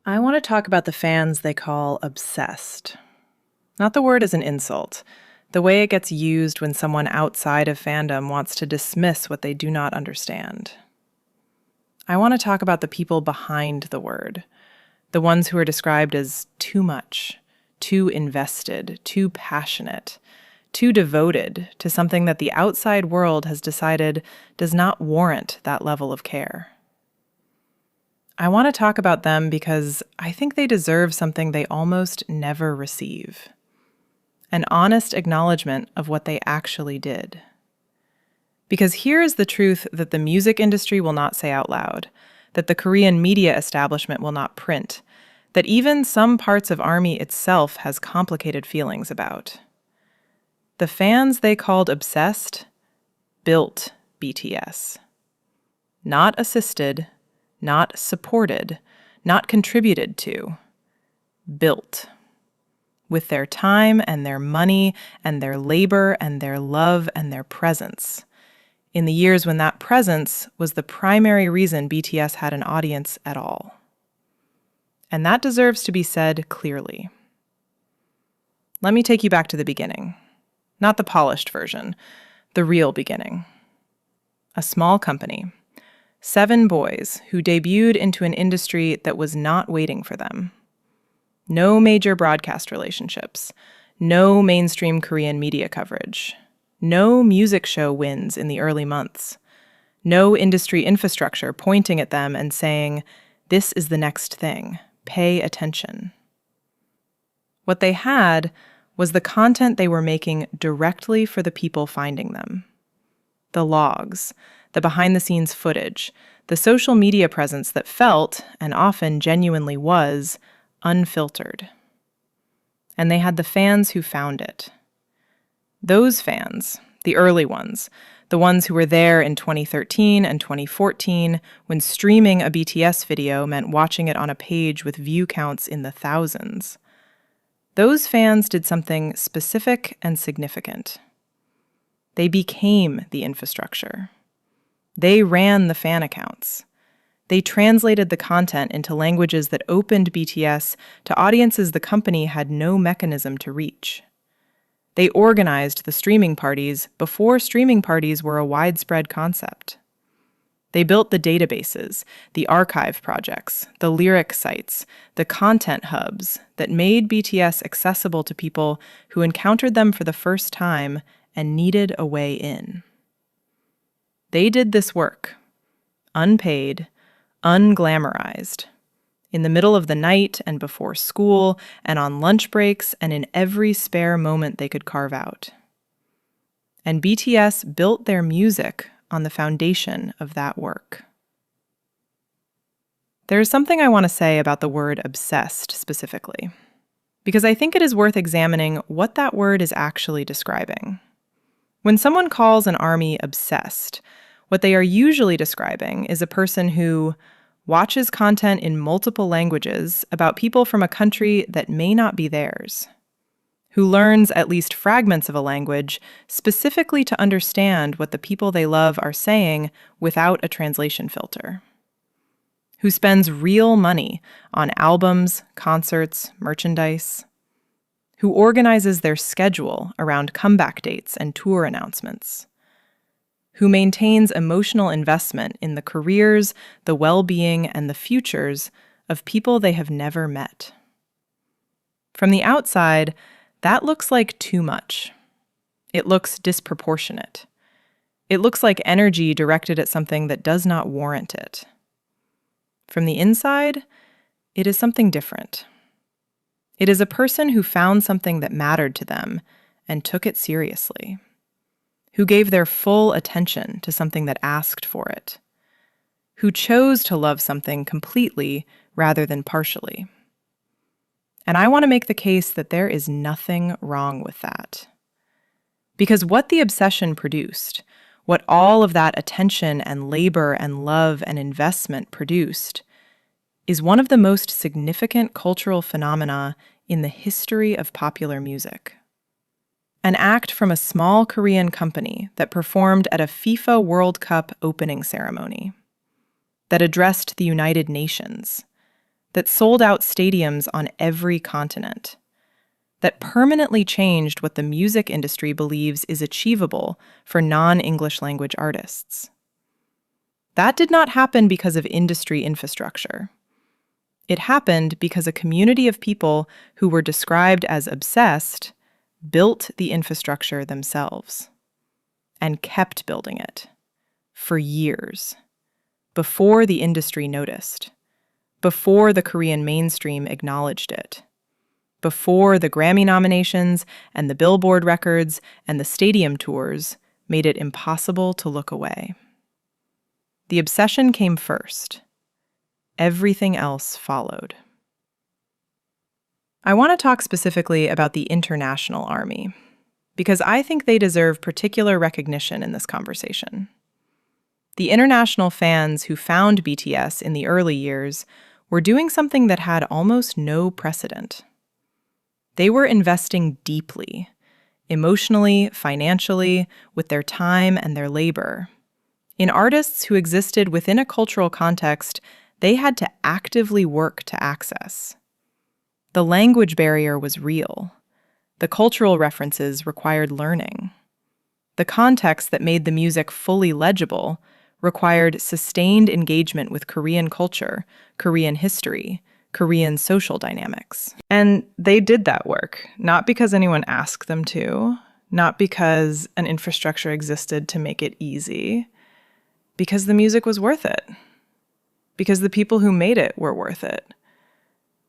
I want to talk about the fans they call obsessed. Not the word as an insult, the way it gets used when someone outside of fandom wants to dismiss what they do not understand. I want to talk about the people behind the word, the ones who are described as too much, too invested, too passionate, too devoted to something that the outside world has decided does not warrant that level of care. I want to talk about them because I think they deserve something they almost never receive: an honest acknowledgement of what they actually did. Because here is the truth that the music industry will not say out loud, that the Korean media establishment will not print, that even some parts of ARMY itself has complicated feelings about. The fans they called obsessed built BTS. Not assisted, not supported, not contributed to. Built. With their time and their money and their labor and their love and their presence. In the years when that presence was the primary reason BTS had an audience at all. And that deserves to be said clearly. Let me take you back to the beginning. Not the polished version, the real beginning. A small company. 7 boys who debuted into an industry that was not waiting for them. No major broadcast relationships. No mainstream Korean media coverage. No music show wins in the early months. No industry infrastructure pointing at them and saying, "This is the next thing. Pay attention." What they had was the content they were making directly for the people finding them. The logs, the behind-the-scenes footage, the social media presence that felt, and often genuinely was, unfiltered. And they had the fans who found it. Those fans, the early ones, the ones who were there in 2013 and 2014 when streaming a BTS video meant watching it on a page with view counts in the thousands. Those fans did something specific and significant. They became the infrastructure. They ran the fan accounts. They translated the content into languages that opened BTS to audiences the company had no mechanism to reach. They organized the streaming parties before streaming parties were a widespread concept. They built the databases, the archive projects, the lyric sites, the content hubs that made BTS accessible to people who encountered them for the first time and needed a way in. They did this work, unpaid, unglamorized, in the middle of the night and before school and on lunch breaks and in every spare moment they could carve out. And BTS built their music on the foundation of that work. There's something I want to say about the word obsessed specifically, because I think it is worth examining what that word is actually describing. When someone calls an ARMY obsessed, what they are usually describing is a person who watches content in multiple languages about people from a country that may not be theirs, who learns at least fragments of a language specifically to understand what the people they love are saying without a translation filter, who spends real money on albums, concerts, merchandise, who organizes their schedule around comeback dates and tour announcements, who maintains emotional investment in the careers, the well-being, and the futures of people they have never met. From the outside, that looks like too much. It looks disproportionate. It looks like energy directed at something that does not warrant it. From the inside, it is something different. It is a person who found something that mattered to them and took it seriously, who gave their full attention to something that asked for it, who chose to love something completely rather than partially. And I want to make the case that there is nothing wrong with that. Because what the obsession produced, what all of that attention and labor and love and investment produced, is one of the most significant cultural phenomena in the history of popular music. An act from a small Korean company that performed at a FIFA World Cup opening ceremony, that addressed the United Nations, that sold out stadiums on every continent, that permanently changed what the music industry believes is achievable for non-English language artists. That did not happen because of industry infrastructure. It happened because a community of people who were described as obsessed built the infrastructure themselves and kept building it for years, before the industry noticed, before the Korean mainstream acknowledged it, before the Grammy nominations and the Billboard records and the stadium tours made it impossible to look away. The obsession came first. Everything else followed. I want to talk specifically about the international army, because I think they deserve particular recognition in this conversation. The international fans who found BTS in the early years were doing something that had almost no precedent. They were investing deeply, emotionally, financially, with their time and their labor, in artists who existed within a cultural context they had to actively work to access. The language barrier was real. The cultural references required learning. The context that made the music fully legible required sustained engagement with Korean culture, Korean history, Korean social dynamics. And they did that work, not because anyone asked them to, not because an infrastructure existed to make it easy, because the music was worth it. Because the people who made it were worth it.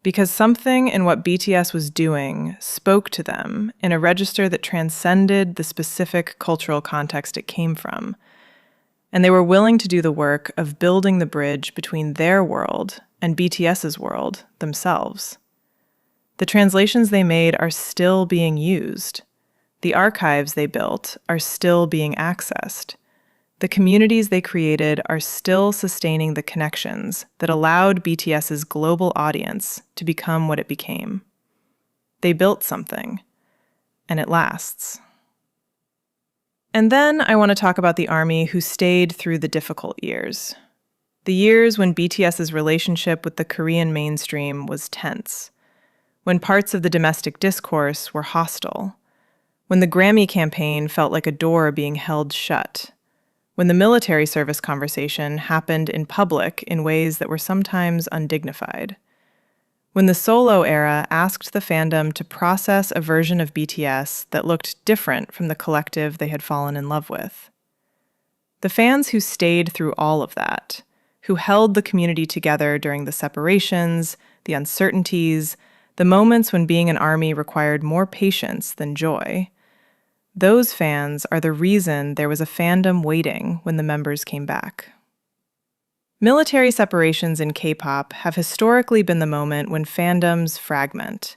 Because something in what BTS was doing spoke to them in a register that transcended the specific cultural context it came from. And they were willing to do the work of building the bridge between their world and BTS's world themselves. The translations they made are still being used. The archives they built are still being accessed. The communities they created are still sustaining the connections that allowed BTS's global audience to become what it became. They built something, and it lasts. And then I want to talk about the army who stayed through the difficult years. The years when BTS's relationship with the Korean mainstream was tense, when parts of the domestic discourse were hostile, when the Grammy campaign felt like a door being held shut, when the military service conversation happened in public in ways that were sometimes undignified, when the solo era asked the fandom to process a version of BTS that looked different from the collective they had fallen in love with. The fans who stayed through all of that, who held the community together during the separations, the uncertainties, the moments when being an army required more patience than joy, those fans are the reason there was a fandom waiting when the members came back. Military separations in K-pop have historically been the moment when fandoms fragment,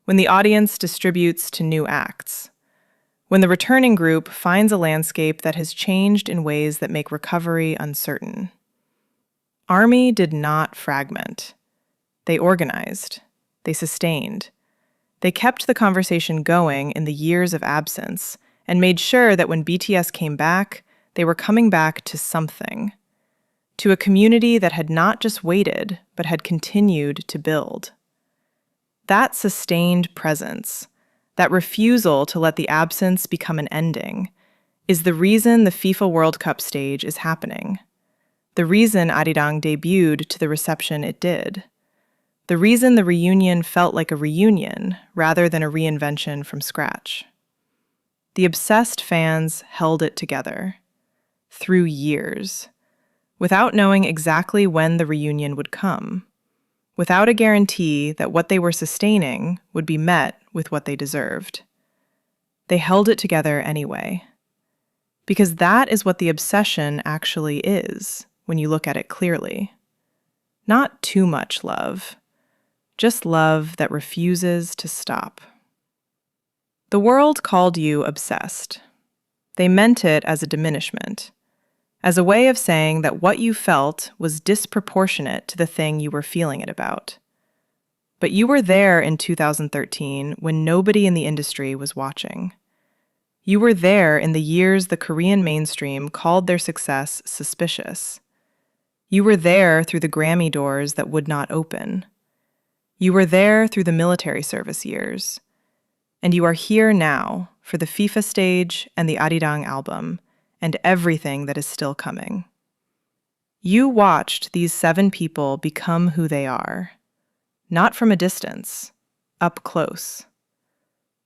when the audience distributes to new acts, when the returning group finds a landscape that has changed in ways that make recovery uncertain. ARMY did not fragment. They organized. They sustained. They kept the conversation going in the years of absence and made sure that when BTS came back, they were coming back to something, to a community that had not just waited, but had continued to build. That sustained presence, that refusal to let the absence become an ending, is the reason the FIFA World Cup stage is happening, the reason Arirang debuted to the reception it did, the reason the reunion felt like a reunion rather than a reinvention from scratch. The obsessed fans held it together, through years, without knowing exactly when the reunion would come, without a guarantee that what they were sustaining would be met with what they deserved. They held it together anyway, because that is what the obsession actually is when you look at it clearly. Not too much love, just love that refuses to stop. The world called you obsessed. They meant it as a diminishment, as a way of saying that what you felt was disproportionate to the thing you were feeling it about. But you were there in 2013 when nobody in the industry was watching. You were there in the years the Korean mainstream called their success suspicious. You were there through the Grammy doors that would not open. You were there through the military service years. And you are here now for the FIFA stage and the Arirang album and everything that is still coming. You watched these 7 people become who they are, not from a distance, up close.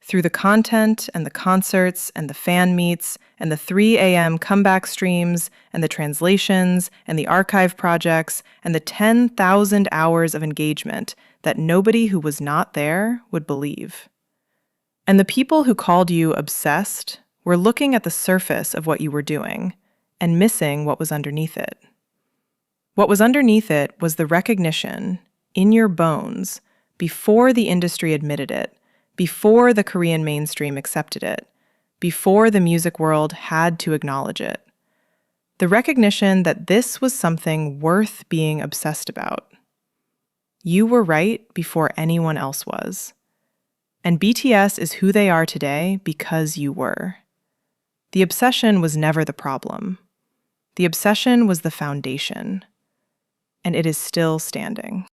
Through the content and the concerts and the fan meets and the 3 a.m. comeback streams and the translations and the archive projects and the 10,000 hours of engagement that nobody who was not there would believe. And the people who called you obsessed were looking at the surface of what you were doing and missing what was underneath it. What was underneath it was the recognition, in your bones, before the industry admitted it, before the Korean mainstream accepted it, before the music world had to acknowledge it. The recognition that this was something worth being obsessed about. You were right before anyone else was. And BTS is who they are today because you were. The obsession was never the problem. The obsession was the foundation. And it is still standing.